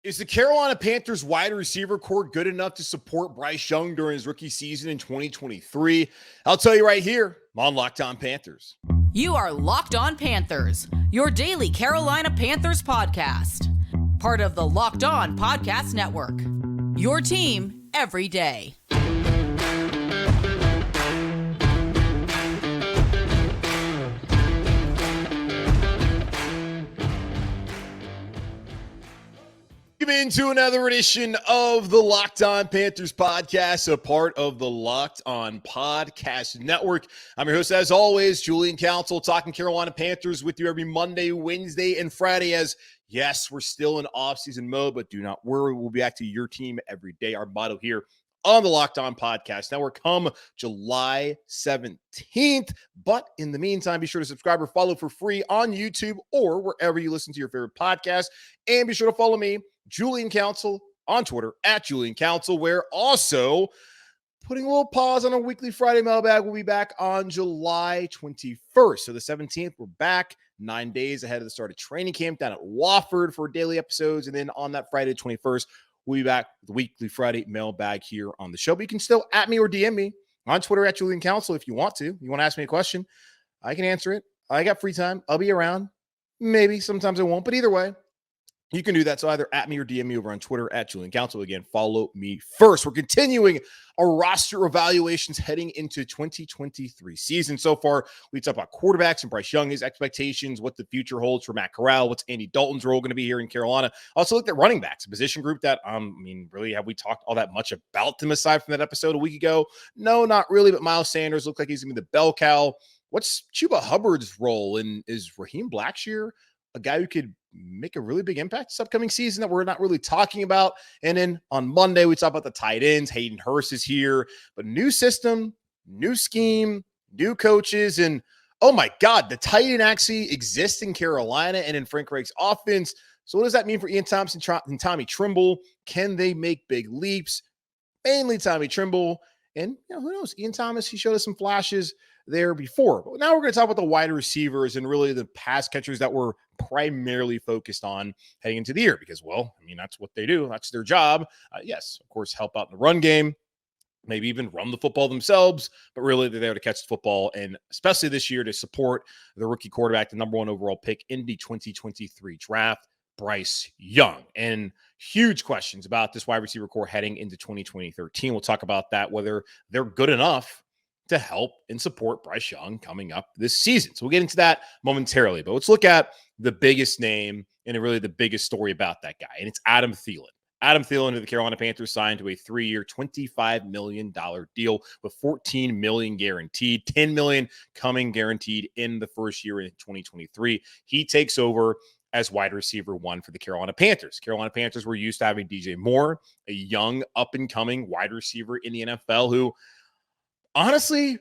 Is the Carolina Panthers wide receiver core good enough to support Bryce Young during his rookie season in 2023? I'll tell you right here on Locked On Panthers. You are Locked On Panthers, your daily Carolina Panthers podcast. Part of the Locked On Podcast Network, your team every day. Into another edition of the Locked On Panthers podcast, a part of the Locked On Podcast Network. I'm your host, as always, Julian Council, talking Carolina Panthers with you every Monday, Wednesday, and Friday. As yes, we're still in off-season mode, but do not worry, we'll be back to your team every day. Our motto here on the Locked On Podcast Network come July 17th. But in the meantime, be sure to subscribe or follow for free on YouTube or wherever you listen to your favorite podcast. And be sure to follow me, Julian Council, on Twitter at Julian Council, where also putting a little pause on our weekly Friday mailbag. We'll be back on July 21st. So the 17th, we're back 9 days ahead of the start of training camp down at Wofford for daily episodes. And then on that Friday, 21st, we'll be back with the weekly Friday mailbag here on the show. But you can still at me or DM me on Twitter at Julian Council if you want to. You want to ask me a question, I can answer it. I got free time. I'll be around. Maybe. Sometimes I won't. But either way, you can do that. So either at me or DM me over on Twitter at Julian Council. Again, follow me first. We're continuing our roster evaluations heading into 2023 season. So far, we talked about quarterbacks and Bryce Young, his expectations, what the future holds for Matt Corral, what's Andy Dalton's role going to be here in Carolina. Also looked at running backs, a position group that, really, have we talked all that much about them aside from that episode a week ago? No, not really, but Miles Sanders looked like he's going to be the bell cow. What's Chuba Hubbard's role? And is Raheem Blackshear a guy who could make a really big impact this upcoming season that we're not really talking about? And then on Monday, we talk about the tight ends. Hayden Hurst is here, but new system, new scheme, new coaches. And oh my God, the tight end actually exists in Carolina and in Frank Reich's offense. So what does that mean for Ian Thompson and Tommy Trimble? Can they make big leaps? Mainly Tommy Trimble. And who knows? Ian Thomas, he showed us some flashes there before. But now we're going to talk about the wide receivers and really the pass catchers that we're primarily focused on heading into the year because, that's what they do. That's their job. Yes, of course, help out in the run game, maybe even run the football themselves, but really they're there to catch the football, and especially this year to support the rookie quarterback, the number one overall pick in the 2023 draft, Bryce Young. And huge questions about this wide receiver core heading into 2013. We'll talk about that, whether they're good enough to help and support Bryce Young coming up this season. So we'll get into that momentarily, but let's look at the biggest name and really the biggest story about that guy, and it's Adam Thielen. Adam Thielen, who the Carolina Panthers signed to a 3-year, $25 million deal with $14 million guaranteed, $10 million coming guaranteed in the first year in 2023. He takes over as wide receiver one for the Carolina Panthers. Carolina Panthers were used to having DJ Moore, a young up-and-coming wide receiver in the NFL who, honestly,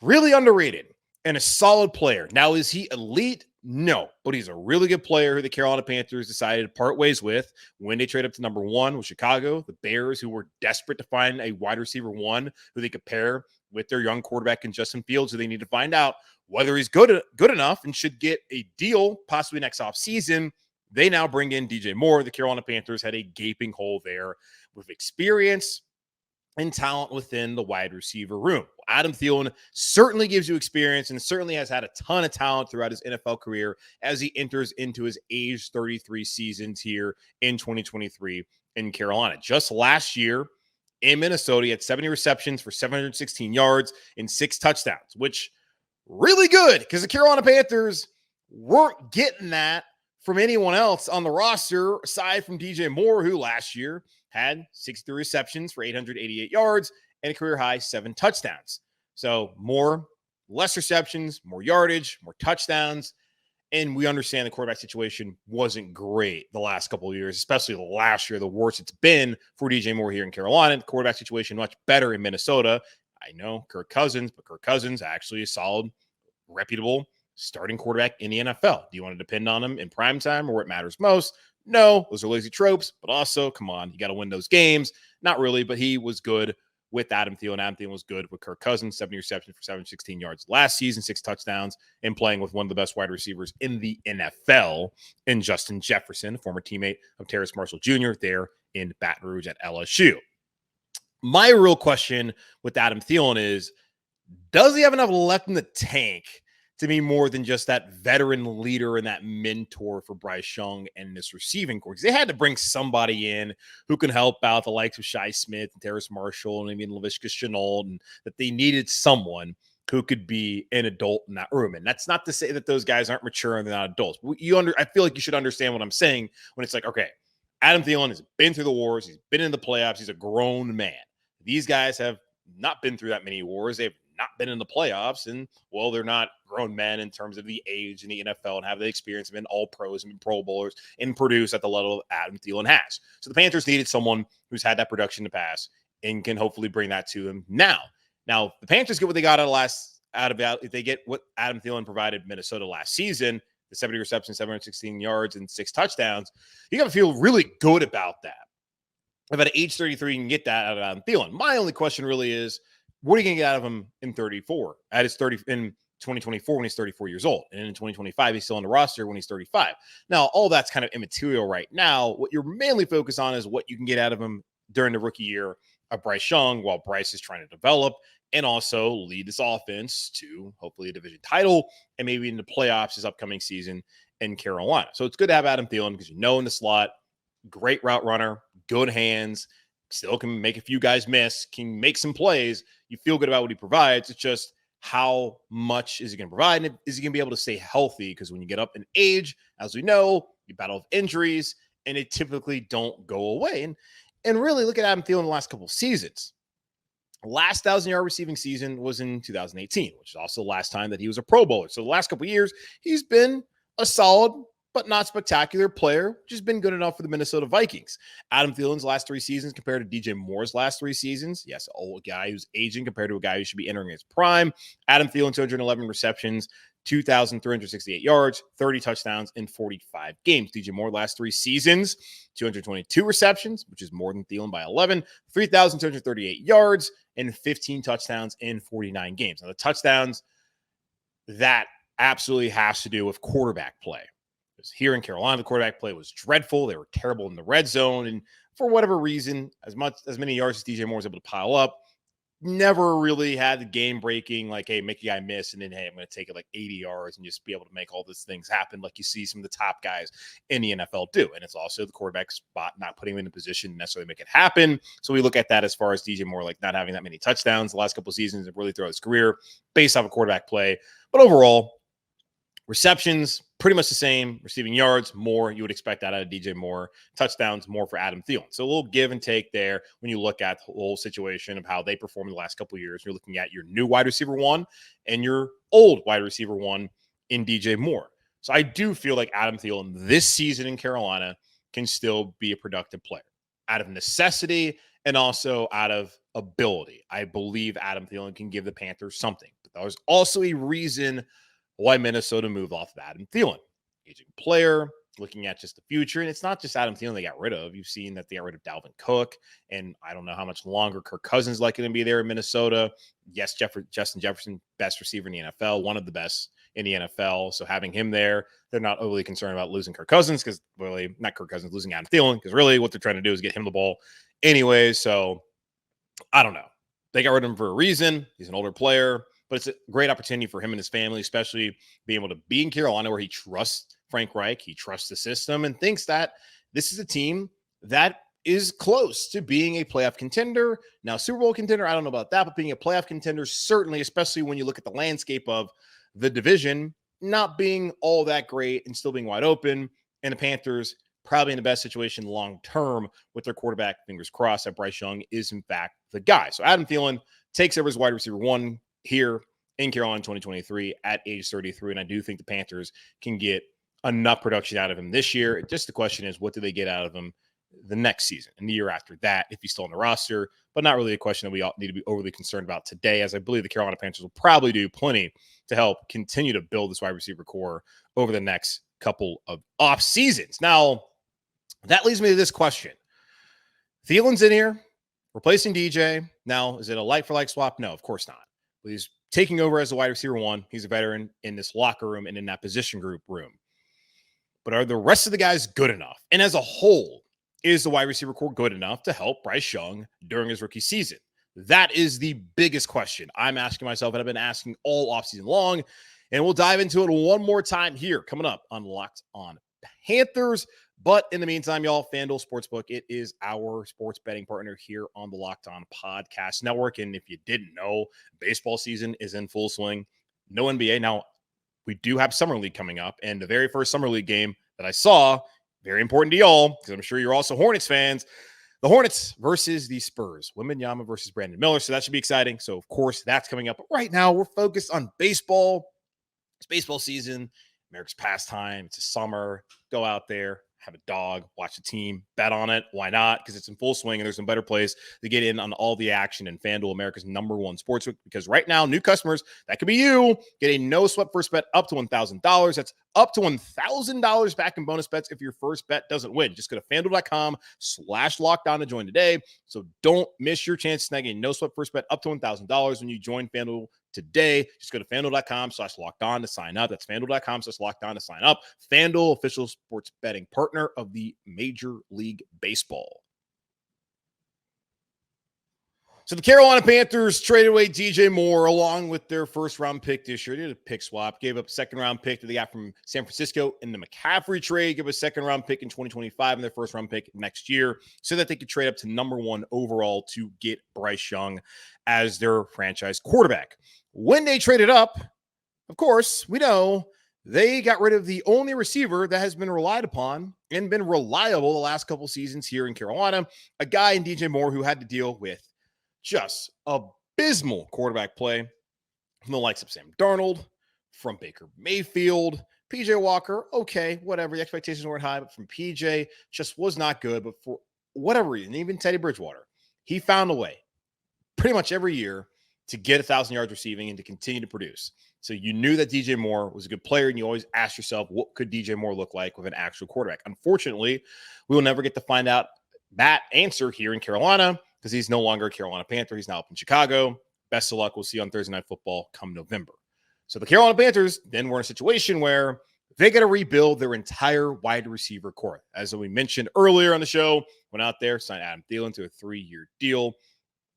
really underrated and a solid player. Now, is he elite? No, but he's a really good player who the Carolina Panthers decided to part ways with when they traded up to number one with Chicago, the Bears, who were desperate to find a wide receiver one who they could pair with their young quarterback in Justin Fields, who they need to find out whether he's good enough and should get a deal possibly next offseason. They now bring in DJ Moore. The Carolina Panthers had a gaping hole there with experience and talent within the wide receiver room. Adam Thielen certainly gives you experience and certainly has had a ton of talent throughout his NFL career as he enters into his age 33 seasons here in 2023 in Carolina. Just last year in Minnesota, he had 70 receptions for 716 yards and 6 touchdowns, which really good because the Carolina Panthers weren't getting that from anyone else on the roster aside from DJ Moore, who last year had 63 receptions for 888 yards and a career-high 7 touchdowns. So more, less receptions, more yardage, more touchdowns. And we understand the quarterback situation wasn't great the last couple of years, especially last year, the worst it's been for DJ Moore here in Carolina. The quarterback situation much better in Minnesota. I know Kirk Cousins, but Kirk Cousins actually a solid, reputable starting quarterback in the NFL. Do you want to depend on him in prime time or what matters most? No, those are lazy tropes, but also, come on, you got to win those games. Not really, but he was good with Adam Thielen. Adam Thielen was good with Kirk Cousins, 70 receptions for 716 yards last season, 6 touchdowns, and playing with one of the best wide receivers in the NFL in Justin Jefferson, former teammate of Terrace Marshall Jr. there in Baton Rouge at LSU. My real question with Adam Thielen is, does he have enough left in the tank to be more than just that veteran leader and that mentor for Bryce Young and this receiving corps? Because they had to bring somebody in who can help out the likes of Shi Smith and Terrace Marshall and maybe Laviska Shenault, and that they needed someone who could be an adult in that room. And that's not to say that those guys aren't mature and they're not adults. I feel like you should understand what I'm saying when it's like, okay, Adam Thielen has been through the wars. He's been in the playoffs. He's a grown man. These guys have not been through that many wars. They've not been in the playoffs, and well, they're not grown men in terms of the age in the NFL and have the experience of being all pros and Pro Bowlers and produce at the level Adam Thielen has. So the Panthers needed someone who's had that production to pass and can hopefully bring that to him now. Now the Panthers get what they got if they get what Adam Thielen provided Minnesota last season, the 70 receptions, 716 yards, and 6 touchdowns. You got to feel really good about that. If at age 33 you can get that out of Adam Thielen. My only question really is, what are you going to get out of him in 2024 when he's 34 years old? And in 2025, he's still on the roster when he's 35. Now, all that's kind of immaterial right now. What you're mainly focused on is what you can get out of him during the rookie year of Bryce Young while Bryce is trying to develop and also lead this offense to hopefully a division title and maybe in the playoffs this upcoming season in Carolina. So it's good to have Adam Thielen because in the slot, great route runner, good hands, still can make a few guys miss, can make some plays. You feel good about what he provides. It's just how much is he going to provide? And is he going to be able to stay healthy? Because when you get up in age, as we know, you battle with injuries, and they typically don't go away. And really, look at Adam Thielen in the last couple of seasons. Last 1,000-yard receiving season was in 2018, which is also the last time that he was a Pro Bowler. So the last couple of years, he's been a solid but not spectacular player, which has been good enough for the Minnesota Vikings. Adam Thielen's last 3 seasons compared to DJ Moore's last 3 seasons. Yes, an old guy who's aging compared to a guy who should be entering his prime. Adam Thielen, 211 receptions, 2,368 yards, 30 touchdowns in 45 games. DJ Moore, last 3 seasons, 222 receptions, which is more than Thielen by 11, 3,238 yards, and 15 touchdowns in 49 games. Now, the touchdowns, that absolutely has to do with quarterback play. Because here in Carolina, the quarterback play was dreadful. They were terrible in the red zone. And for whatever reason, as many yards as DJ Moore was able to pile up, never really had the game-breaking, like, hey, make a guy miss, and then, hey, I'm going to take it like 80 yards and just be able to make all these things happen like you see some of the top guys in the NFL do. And it's also the quarterback spot, not putting him in a position to necessarily make it happen. So we look at that as far as DJ Moore, like not having that many touchdowns the last couple of seasons and really throughout his career based off of quarterback play. But overall, receptions, pretty much the same. Receiving yards, more. You would expect that out of DJ Moore. Touchdowns, more for Adam Thielen. So a little give and take there when you look at the whole situation of how they performed the last couple of years. You're looking at your new wide receiver 1 and your old wide receiver 1 in DJ Moore. So I do feel like Adam Thielen this season in Carolina can still be a productive player out of necessity and also out of ability. I believe Adam Thielen can give the Panthers something. But there's also a reason why Minnesota moved off of Adam Thielen. Aging player, looking at just the future. And it's not just Adam Thielen they got rid of. You've seen that they got rid of Dalvin Cook. And I don't know how much longer Kirk Cousins is likely to be there in Minnesota. Yes, Justin Jefferson, best receiver in the NFL, one of the best in the NFL. So having him there, they're not overly concerned about losing Kirk Cousins because really, not Kirk Cousins, losing Adam Thielen, because really what they're trying to do is get him the ball anyway. So I don't know. They got rid of him for a reason. He's an older player. But it's a great opportunity for him and his family, especially being able to be in Carolina where he trusts Frank Reich. He trusts the system and thinks that this is a team that is close to being a playoff contender. Now, Super Bowl contender, I don't know about that, but being a playoff contender, certainly, especially when you look at the landscape of the division, not being all that great and still being wide open. And the Panthers probably in the best situation long-term with their quarterback, fingers crossed, that Bryce Young is, in fact, the guy. So Adam Thielen takes over as wide receiver 1 here in Carolina 2023 at age 33. And I do think the Panthers can get enough production out of him this year. Just the question is, what do they get out of him the next season and the year after that if he's still on the roster? But not really a question that we all need to be overly concerned about today, as I believe the Carolina Panthers will probably do plenty to help continue to build this wide receiver core over the next couple of off seasons. Now, that leads me to this question. Thielen's in here. replacing DJ. Now, is it a like-for-like swap? No, of course not. But he's taking over as the wide receiver one. He's a veteran in this locker room and in that position group room. But are the rest of the guys good enough? And as a whole, is the wide receiver core good enough to help Bryce Young during his rookie season? That is the biggest question I'm asking myself, and I've been asking all offseason long. And we'll dive into it one more time here, coming up on Locked On Panthers. But in the meantime, y'all, FanDuel Sportsbook, it is our sports betting partner here on the Locked On Podcast Network. And if you didn't know, baseball season is in full swing. No NBA. Now, we do have Summer League coming up. And the very first Summer League game that I saw, very important to y'all, because I'm sure you're also Hornets fans, the Hornets versus the Spurs. Wembanyama versus Brandon Miller. So that should be exciting. So, of course, that's coming up. But right now, we're focused on baseball. It's baseball season, America's pastime. It's a summer. Go out there, have a dog, watch a team, bet on it. Why not? Because it's in full swing, and there's no better place to get in on all the action in FanDuel, America's #1 sportsbook. Because right now, new customers, that could be you, get a no-sweat first bet up to $1,000. That's up to $1,000 back in bonus bets if your first bet doesn't win. Just go to FanDuel.com/lockdown to join today. So don't miss your chance to snag a no-sweat first bet up to $1,000 when you join FanDuel today. Just go to FanDuel.com/lockdown to sign up. That's FanDuel.com/lockdown to sign up. FanDuel, official sports betting partner of the Major League Baseball. So the Carolina Panthers traded away DJ Moore along with their first-round pick this year. They did a pick swap, gave up a second-round pick that they got from San Francisco in the McCaffrey trade, gave a second-round pick in 2025 and their first-round pick next year so that they could trade up to #1 overall to get Bryce Young as their franchise quarterback. When they traded up, of course, we know they got rid of the only receiver that has been relied upon and been reliable the last couple seasons here in Carolina, a guy in DJ Moore who had to deal with just abysmal quarterback play from the likes of Sam Darnold, from Baker Mayfield, PJ Walker. Okay, whatever. The expectations weren't high, but from PJ just was not good. But for whatever reason, even Teddy Bridgewater, he found a way pretty much every year to get 1,000 yards receiving and to continue to produce. So you knew that DJ Moore was a good player, and you always asked yourself, what could DJ Moore look like with an actual quarterback? Unfortunately, we will never get to find out that answer here in Carolina because he's no longer a Carolina Panther. He's now up in Chicago. Best of luck. We'll see you on Thursday Night Football come November. So the Carolina Panthers then were in a situation where they got to rebuild their entire wide receiver core. As we mentioned earlier on the show, went out there, signed Adam Thielen to a 3-year deal.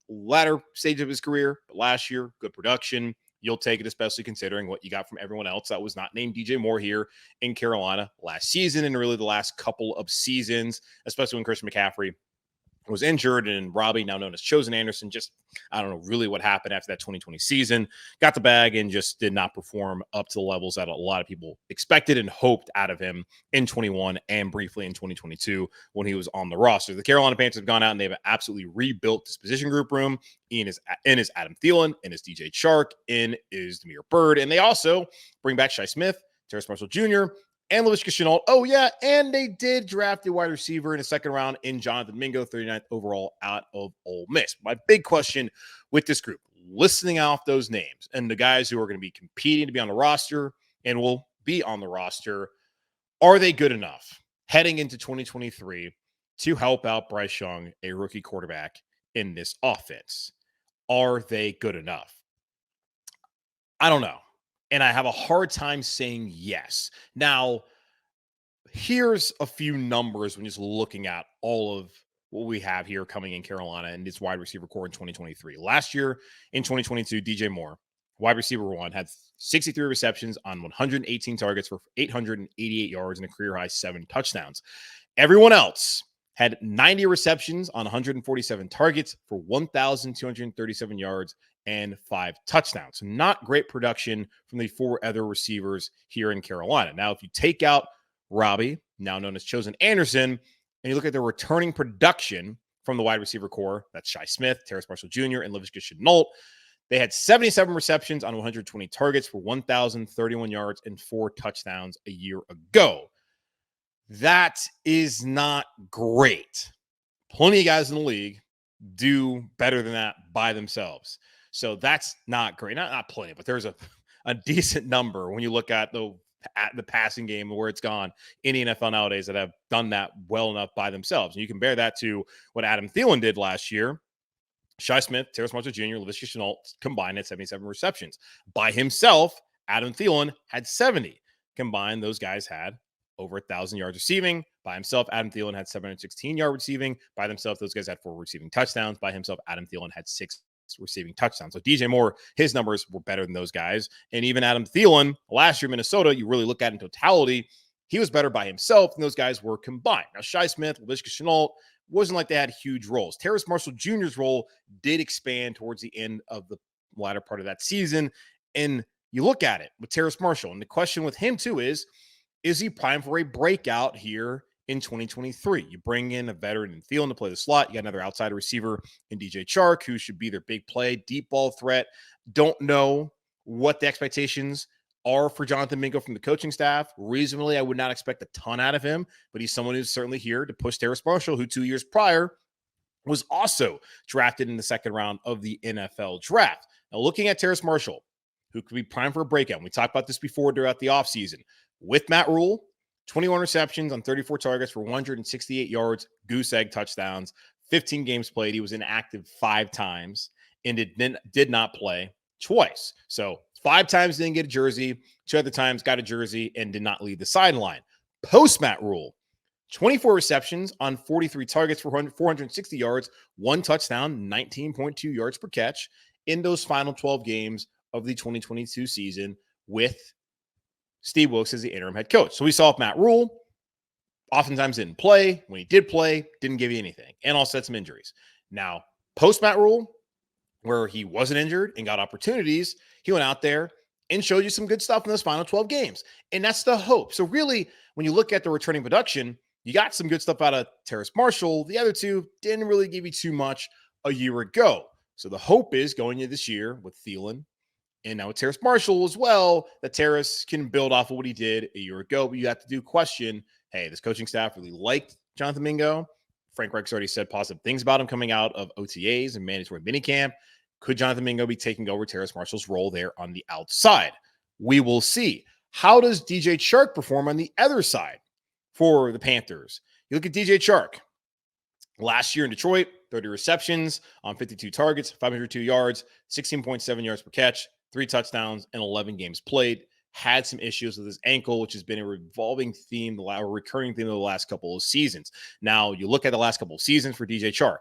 Latter stage of his career, but last year, good production. You'll take it, especially considering what you got from everyone else that was not named DJ Moore here in Carolina last season and really the last couple of seasons, especially when Christian McCaffrey was injured and Robbie, now known as Chosen Anderson, just, I don't know really what happened after that 2020 season, got the bag and just did not perform up to the levels that a lot of people expected and hoped out of him in 21 and briefly in 2022 when he was on the roster. The Carolina Panthers have gone out and they've absolutely rebuilt this position group room. In is Adam Thielen, in is DJ Chark, in is Damiere Byrd, and they also bring back Shi Smith, Terrace Marshall Jr., and Laviska Shenault. Oh, yeah, and they did draft a wide receiver in the second round in Jonathan Mingo, 39th overall out of Ole Miss. My big question with this group, listening off those names and the guys who are going to be competing to be on the roster and will be on the roster, are they good enough heading into 2023 to help out Bryce Young, a rookie quarterback, in this offense? Are they good enough? I don't know. And I have a hard time saying yes. Now, here's a few numbers when just looking at all of what we have here coming in Carolina and this wide receiver core in 2023. Last year in 2022, DJ Moore, wide receiver one, had 63 receptions on 118 targets for 888 yards and a career-high 7 touchdowns. Everyone else had 90 receptions on 147 targets for 1,237 yards and 5 touchdowns. So not great production from the 4 other receivers here in Carolina. Now, if you take out Robbie, now known as Chosen Anderson, and you look at the returning production from the wide receiver core, that's Shi Smith, Terrace Marshall Jr., and Laviska Shenault, they had 77 receptions on 120 targets for 1,031 yards and 4 touchdowns a year ago. That is not great. Plenty of guys in the league do better than that by themselves. So that's not great. Not plenty, but there's a decent number when you look at the passing game where it's gone in the NFL nowadays that have done that well enough by themselves. And you compare that to what Adam Thielen did last year. Shi Smith, Terrace Marshall Jr., Laviska Shenault combined had 77 receptions. By himself, Adam Thielen had 70. Combined, those guys had over 1,000 yards receiving. By himself, Adam Thielen had 716 yards receiving. By themselves, those guys had 4 receiving touchdowns. By himself, Adam Thielen had 6 receiving touchdowns. So DJ Moore, his numbers were better than those guys. And even Adam Thielen, last year in Minnesota, you really look at it in totality, he was better by himself than those guys were combined. Now, Shi Smith, Laviska Shenault, wasn't like they had huge roles. Terrace Marshall Jr.'s role did expand towards the end of the latter part of that season. And you look at it with Terrace Marshall, and the question with him too is he primed for a breakout here in 2023? You bring in a veteran in Thielen to play the slot. You got another outside receiver in DJ Chark, who should be their big play, deep ball threat. Don't know what the expectations are for Jonathan Mingo from the coaching staff. Reasonably, I would not expect a ton out of him, but he's someone who's certainly here to push Terrace Marshall, who 2 years prior was also drafted in the second round of the NFL draft. Now, looking at Terrace Marshall, who could be primed for a breakout. We talked about this before throughout the offseason. With Matt Rule, 21 receptions on 34 targets for 168 yards, goose egg touchdowns, 15 games played. He was inactive 5 times and did not play twice. So 5 times didn't get a jersey, 2 other times got a jersey and did not leave the sideline. Post Matt Rule, 24 receptions on 43 targets for 460 yards, 1 touchdown, 19.2 yards per catch in those final 12 games of the 2022 season with Steve Wilkes as the interim head coach. So we saw Matt Rule oftentimes didn't play. When he did play, didn't give you anything, and also had some injuries. Now, post Matt Rule, where he wasn't injured and got opportunities, he went out there and showed you some good stuff in those final 12 games. And that's the hope. So really, when you look at the returning production, you got some good stuff out of Terrace Marshall. The other two didn't really give you too much a year ago. So the hope is going into this year with Thielen and now with Terrace Marshall as well, that Terrace can build off of what he did a year ago. But you have to question, hey, this coaching staff really liked Jonathan Mingo. Frank Reich's already said positive things about him coming out of OTAs and mandatory minicamp. Could Jonathan Mingo be taking over Terrace Marshall's role there on the outside? We will see. How does DJ Chark perform on the other side for the Panthers? You look at DJ Chark. Last year in Detroit, 30 receptions on 52 targets, 502 yards, 16.7 yards per catch, 3 touchdowns, and 11 games played. Had some issues with his ankle, which has been a revolving theme, a recurring theme of the last couple of seasons. Now, you look at the last couple of seasons for DJ Chark.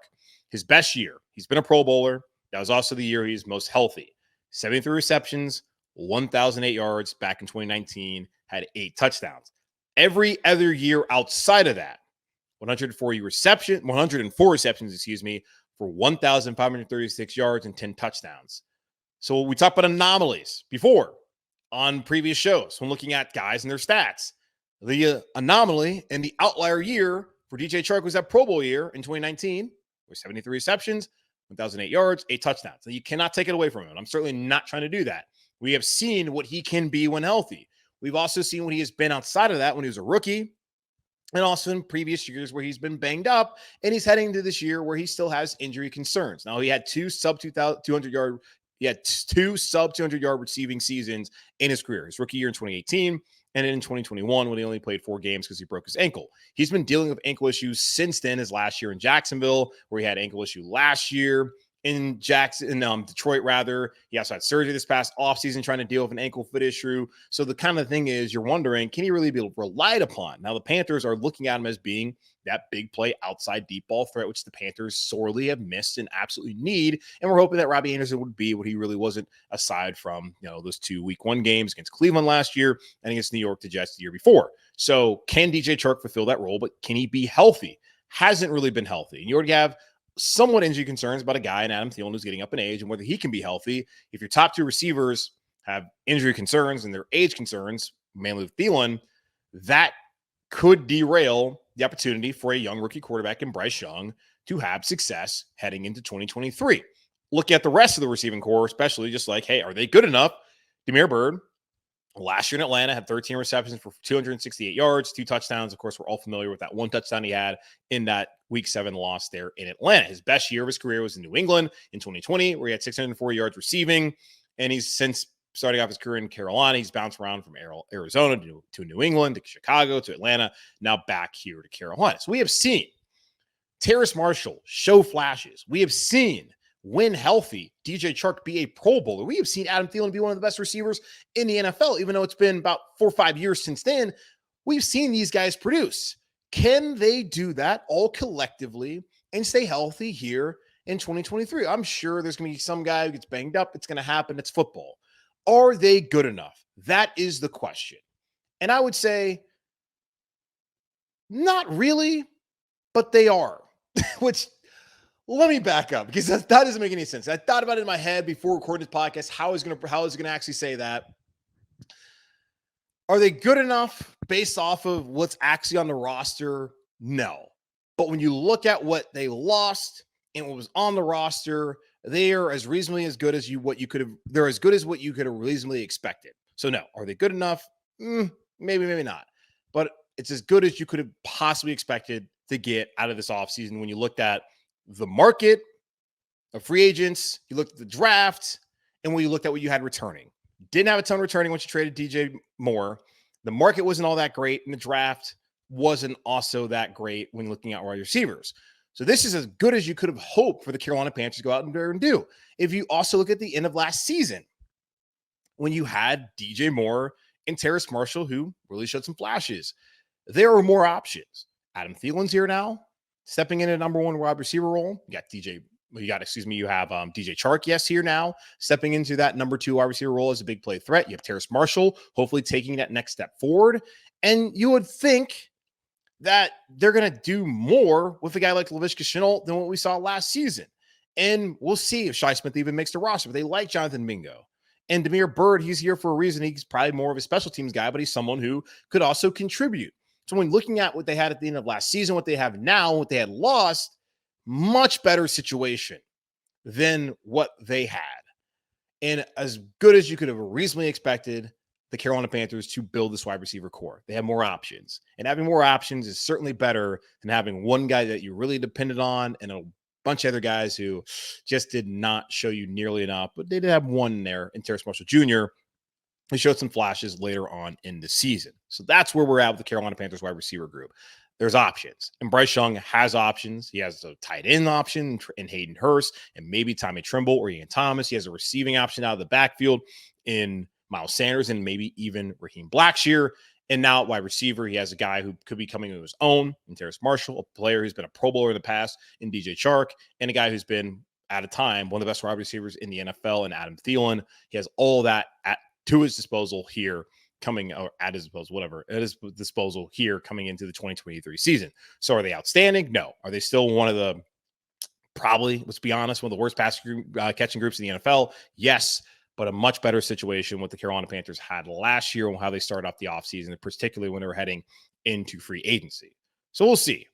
His best year, he's been a Pro Bowler. That was also the year he's most healthy. 73 receptions, 1,008 yards back in 2019, had 8 touchdowns. Every other year outside of that, 104 receptions, for 1,536 yards and 10 touchdowns. So we talked about anomalies before on previous shows when looking at guys and their stats. The anomaly and the outlier year for DJ Chark was that Pro Bowl year in 2019, with 73 receptions, 1,008 yards, 8 touchdowns. So you cannot take it away from him. I'm certainly not trying to do that. We have seen what he can be when healthy. We've also seen what he has been outside of that when he was a rookie, and also in previous years where he's been banged up, and he's heading into this year where he still has injury concerns. Now, he had 2 sub-200 yard receiving seasons in his career. His rookie year in 2018, and then in 2021 when he only played 4 games because he broke his ankle. He's been dealing with ankle issues since then, his last year in Jacksonville, where he had ankle issue last year. In Detroit, rather. He also had surgery this past offseason trying to deal with an ankle foot issue. So the kind of thing is, you're wondering, can he really be relied upon? Now, the Panthers are looking at him as being that big play outside deep ball threat, which the Panthers sorely have missed and absolutely need. And we're hoping that Robbie Anderson would be what he really wasn't, aside from, those 2 week 1 games against Cleveland last year and against New York, the Jets the year before. So can DJ Chark fulfill that role, but can he be healthy? Hasn't really been healthy. And you already have somewhat injury concerns about a guy in Adam Thielen who's getting up in age and whether he can be healthy. If your top 2 receivers have injury concerns and their age concerns, mainly with Thielen, that could derail the opportunity for a young rookie quarterback in Bryce Young to have success heading into 2023. Look at the rest of the receiving core, especially just like, hey, are they good enough? Damiere Byrd, last year in Atlanta, had 13 receptions for 268 yards, 2 touchdowns. Of course, we're all familiar with that 1 touchdown he had in that Week 7 loss there in Atlanta. His best year of his career was in New England in 2020, where he had 604 yards receiving. And he's since starting off his career in Carolina, he's bounced around from Arizona to New England, to Chicago, to Atlanta, now back here to Carolina. So we have seen Terrace Marshall show flashes. We have seen when healthy, DJ Chark be a Pro Bowler. We have seen Adam Thielen be one of the best receivers in the NFL, even though it's been about 4 or 5 years since then. We've seen these guys produce. Can they do that all collectively and stay healthy here in 2023? I'm sure there's going to be some guy who gets banged up. It's going to happen. It's football. Are they good enough? That is the question. And I would say not really, but they are, which let me back up because that doesn't make any sense. I thought about it in my head before recording this podcast, how is it going to actually say that? Are they good enough based off of what's actually on the roster? No. But when you look at what they lost and what was on the roster, they are as reasonably as good as they're as good as what you could have reasonably expected. So no, are they good enough? Maybe, maybe not. But it's as good as you could have possibly expected to get out of this offseason when you looked at the market of free agents, you looked at the draft, and when you looked at what you had returning. Didn't have a ton returning once you traded DJ Moore. The market wasn't all that great, and the draft wasn't also that great when looking at wide receivers. So this is as good as you could have hoped for the Carolina Panthers to go out there and do. If you also look at the end of last season, when you had DJ Moore and Terrace Marshall, who really showed some flashes, there are more options. Adam Thielen's here now, stepping into number one wide receiver role. You have DJ Chark, yes, here now, stepping into that number two wide receiver role as a big play threat. You have Terrace Marshall, hopefully taking that next step forward. And you would think that they're going to do more with a guy like Laviska Shenault than what we saw last season. And we'll see if Shi Smith even makes the roster. But they like Jonathan Mingo. And Damiere Byrd, he's here for a reason. He's probably more of a special teams guy, but he's someone who could also contribute. So when looking at what they had at the end of last season, what they have now, what they had lost, much better situation than what they had. And as good as you could have reasonably expected the Carolina Panthers to build this wide receiver core. They have more options. And having more options is certainly better than having one guy that you really depended on and a bunch of other guys who just did not show you nearly enough. But they did have one there in Terrace Marshall Jr. He showed some flashes later on in the season. So that's where we're at with the Carolina Panthers wide receiver group. There's options. And Bryce Young has options. He has a tight end option in Hayden Hurst and maybe Tommy Tremble or Ian Thomas. He has a receiving option out of the backfield in Miles Sanders and maybe even Raheem Blackshear. And now at wide receiver, he has a guy who could be coming to his own in Terrace Marshall, a player who's been a Pro Bowler in the past in DJ Chark, and a guy who's been, at a time, one of the best wide receivers in the NFL in Adam Thielen. He has all that to his disposal here coming, or at his disposal here coming into the 2023 season. So are they outstanding? No. Are they still one of the, probably, let's be honest, one of the worst catching groups in the NFL? Yes, but a much better situation what the Carolina Panthers had last year and how they started off the offseason, particularly when they were heading into free agency. So we'll see.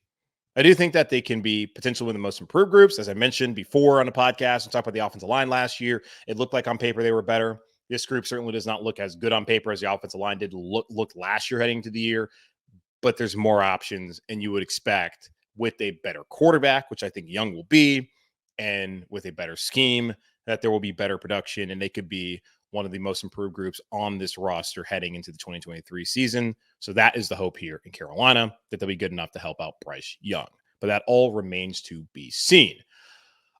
I do think that they can be potentially one of the most improved groups. As I mentioned before on the podcast, we talked about the offensive line last year. It looked like on paper they were better. This group certainly does not look as good on paper as the offensive line did look last year heading into the year, but there's more options, and you would expect with a better quarterback, which I think Young will be, and with a better scheme, that there will be better production, and they could be one of the most improved groups on this roster heading into the 2023 season. So that is the hope here in Carolina, that they'll be good enough to help out Bryce Young. But that all remains to be seen.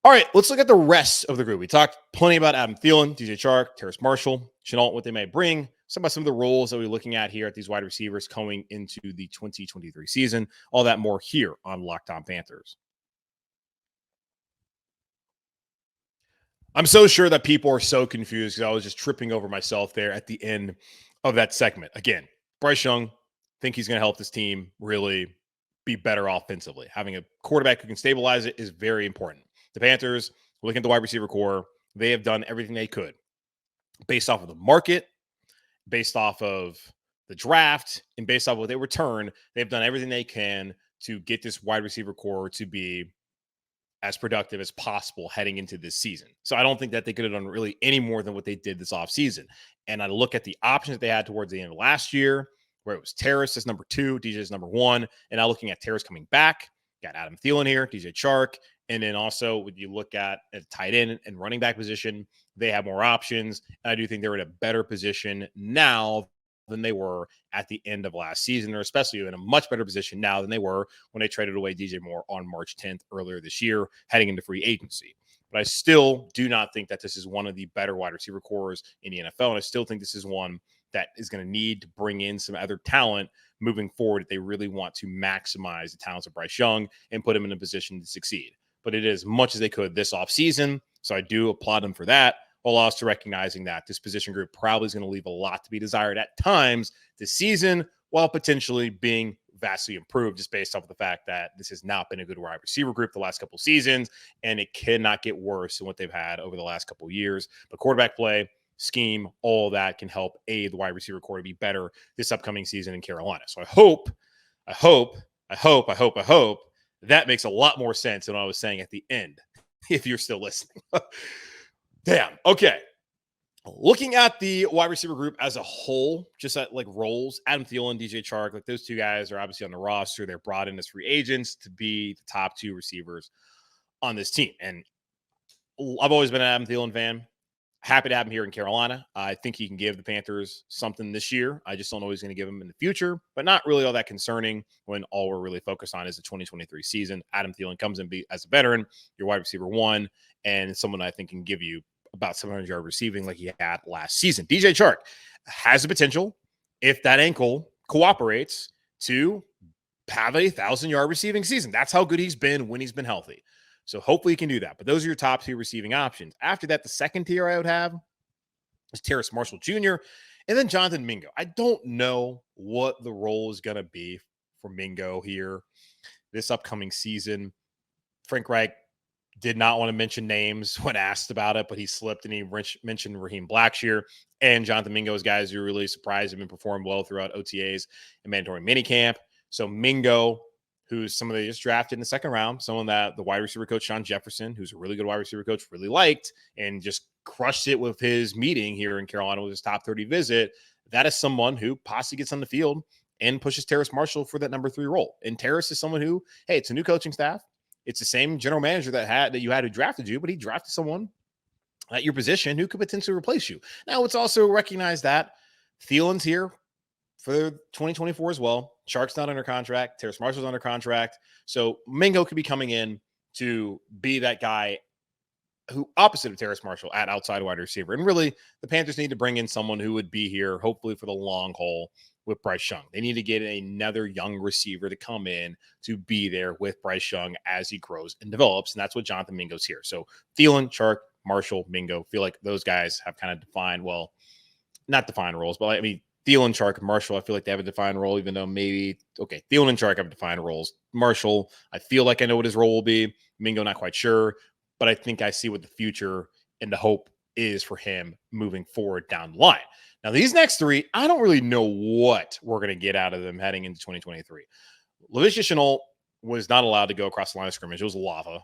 All right, let's look at the rest of the group. We talked plenty about Adam Thielen, DJ Chark, Terrace Marshall, Shenault, what they may bring. Some of the roles that we're looking at here at these wide receivers going into the 2023 season. All that more here on Locked On Panthers. I'm so sure that people are so confused because I was just tripping over myself there at the end of that segment. Again, Bryce Young, think he's going to help this team really be better offensively. Having a quarterback who can stabilize it is very important. The Panthers, looking at the wide receiver core, they have done everything they could based off of the market, based off of the draft, and based off what they return. They've done everything they can to get this wide receiver core to be as productive as possible heading into this season. So I don't think that they could have done really any more than what they did this offseason. And I look at the options that they had towards the end of last year, where it was Terrace as number 2, DJ as number 1, and now looking at Terrace coming back, got Adam Thielen here, DJ Chark, and then also when you look at tight end and running back position, they have more options. And I do think they're in a better position now than they were at the end of last season. They're especially in a much better position now than they were when they traded away DJ Moore on March 10th earlier this year, heading into free agency. but I still do not think that this is one of the better wide receiver cores in the NFL. And I still think this is one that is going to need to bring in some other talent moving forward if they really want to maximize the talents of Bryce Young and put him in a position to succeed. But it is as much as they could this offseason. So I do applaud them for that, while also recognizing that this position group probably is going to leave a lot to be desired at times this season, while potentially being vastly improved just based off of the fact that this has not been a good wide receiver group the last couple seasons, and it cannot get worse than what they've had over the last couple years. But quarterback play, scheme, all that can help aid the wide receiver core to be better this upcoming season in Carolina. So I hope that makes a lot more sense than what I was saying at the end, if you're still listening. Damn. Okay. Looking at the wide receiver group as a whole, just at like roles, Adam Thielen, DJ Chark, like those two guys are obviously on the roster. They're brought in as free agents to be the top two receivers on this team. And I've always been an Adam Thielen fan. Happy to have him here in Carolina. I think he can give the Panthers something this year. I just don't know what he's going to give them in the future, but not really all that concerning when all we're really focused on is the 2023 season. Adam Thielen comes in as a veteran, your wide receiver one, and someone I think can give you about 700-yard receiving like he had last season. DJ Chark has the potential, if that ankle cooperates, to have a 1,000-yard receiving season. That's how good he's been when he's been healthy. So hopefully he can do that. But those are your top two receiving options. After that, the second tier I would have is Terrace Marshall Jr. and then Jonathan Mingo. I don't know what the role is going to be for Mingo here this upcoming season. Frank Reich did not want to mention names when asked about it, but he slipped and he mentioned Raheem Blackshear and Jonathan Mingo as guys who really surprised him and performed well throughout OTAs and mandatory minicamp. So Mingo, who's someone they just drafted in the second round, someone that the wide receiver coach, Sean Jefferson, who's a really good wide receiver coach, really liked and just crushed it with his meeting here in Carolina with his top 30 visit. That is someone who possibly gets on the field and pushes Terrace Marshall for that number 3 role. And Terrace is someone who, hey, it's a new coaching staff. It's the same general manager that you had who drafted you, but he drafted someone at your position who could potentially replace you. Now, it's also recognized that Thielen's here for 2024 as well. Chark's not under contract. Terrace Marshall's under contract. So Mingo could be coming in to be that guy who opposite of Terrace Marshall at outside wide receiver. And really, the Panthers need to bring in someone who would be here, hopefully for the long haul with Bryce Young. They need to get another young receiver to come in to be there with Bryce Young as he grows and develops. And that's what Jonathan Mingo's here. So Thielen, Chark, Marshall, Mingo, feel like those guys have kind of defined, well, not defined roles, but I mean, Thielen, Chark, and Marshall, I feel like they have a defined role, even though maybe, okay, Thielen and Chark have defined roles. Marshall, I feel like I know what his role will be. Mingo, not quite sure, but I think I see what the future and the hope is for him moving forward down the line. Now, these next 3, I don't really know what we're going to get out of them heading into 2023. Laviska Shenault was not allowed to go across the line of scrimmage. It was lava.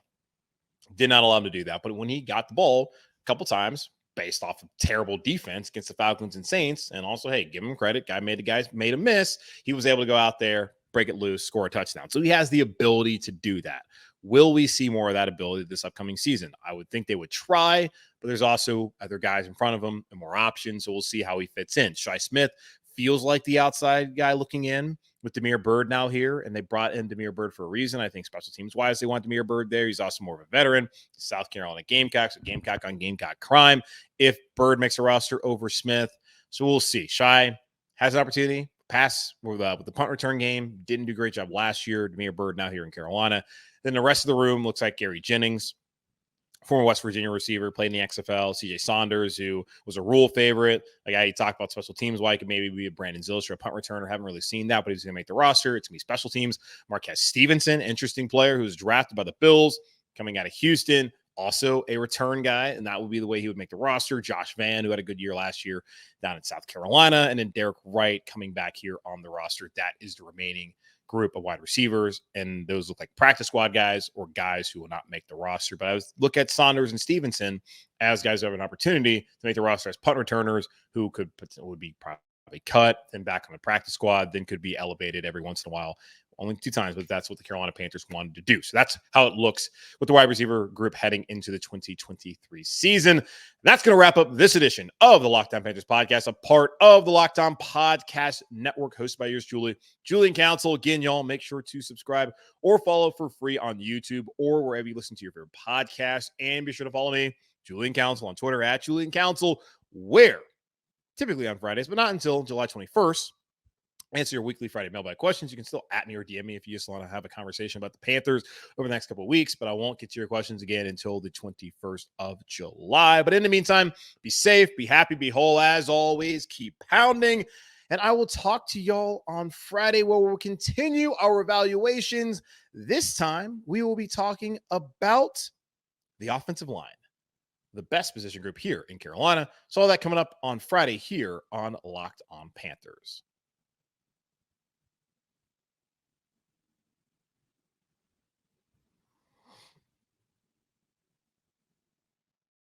Did not allow him to do that. But when he got the ball a couple times, based off of terrible defense against the Falcons and Saints, and also, hey, give him credit. Guy made a miss. He was able to go out there, break it loose, score a touchdown. So he has the ability to do that. Will we see more of that ability this upcoming season? I would think they would try, but there's also other guys in front of him and more options. So we'll see how he fits in. Shi Smith feels like the outside guy looking in with Damiere Byrd now here, and they brought in Damiere Byrd for a reason. I think special teams wise, they want Damiere Byrd there. He's also more of a veteran. South Carolina Gamecocks, Gamecock on Gamecock crime. If Byrd makes a roster over Smith, so we'll see. Shi has an opportunity. Pass with the punt return game. Didn't do a great job last year. Damiere Byrd now here in Carolina. Then the rest of the room looks like Gary Jennings, former West Virginia receiver, played in the XFL. CJ Saunders, who was a rule favorite. Like I talked about special teams, why it could maybe be a Brandon Zillish, a punt returner. Haven't really seen that, but he's going to make the roster. It's going to be special teams. Marquez Stevenson, interesting player who was drafted by the Bills, coming out of Houston. Also a return guy, and that would be the way he would make the roster. Josh Vann, who had a good year last year down in South Carolina, and then Derek Wright coming back here on the roster. That is the remaining group of wide receivers, and those look like practice squad guys or guys who will not make the roster. But I would look at Saunders and Stevenson as guys who have an opportunity to make the roster as punt returners who would be probably cut and back on the practice squad, then could be elevated every once in a while Only 2 times, but that's what the Carolina Panthers wanted to do. So that's how it looks with the wide receiver group heading into the 2023 season. And that's going to wrap up this edition of the Locked On Panthers podcast, a part of the Locked On Podcast Network, hosted by yours truly, Julian Council. Again, y'all, make sure to subscribe or follow for free on YouTube or wherever you listen to your favorite podcast. And be sure to follow me, Julian Council, on Twitter at Julian Council, where typically on Fridays, but not until July 21st, answer your weekly Friday mailbag questions. You can still at me or DM me if you just want to have a conversation about the Panthers over the next couple of weeks, but I won't get to your questions again until the 21st of July. But in the meantime, be safe, be happy, be whole. As always, keep pounding. And I will talk to y'all on Friday where we'll continue our evaluations. This time, we will be talking about the offensive line, the best position group here in Carolina. So all that coming up on Friday here on Locked On Panthers.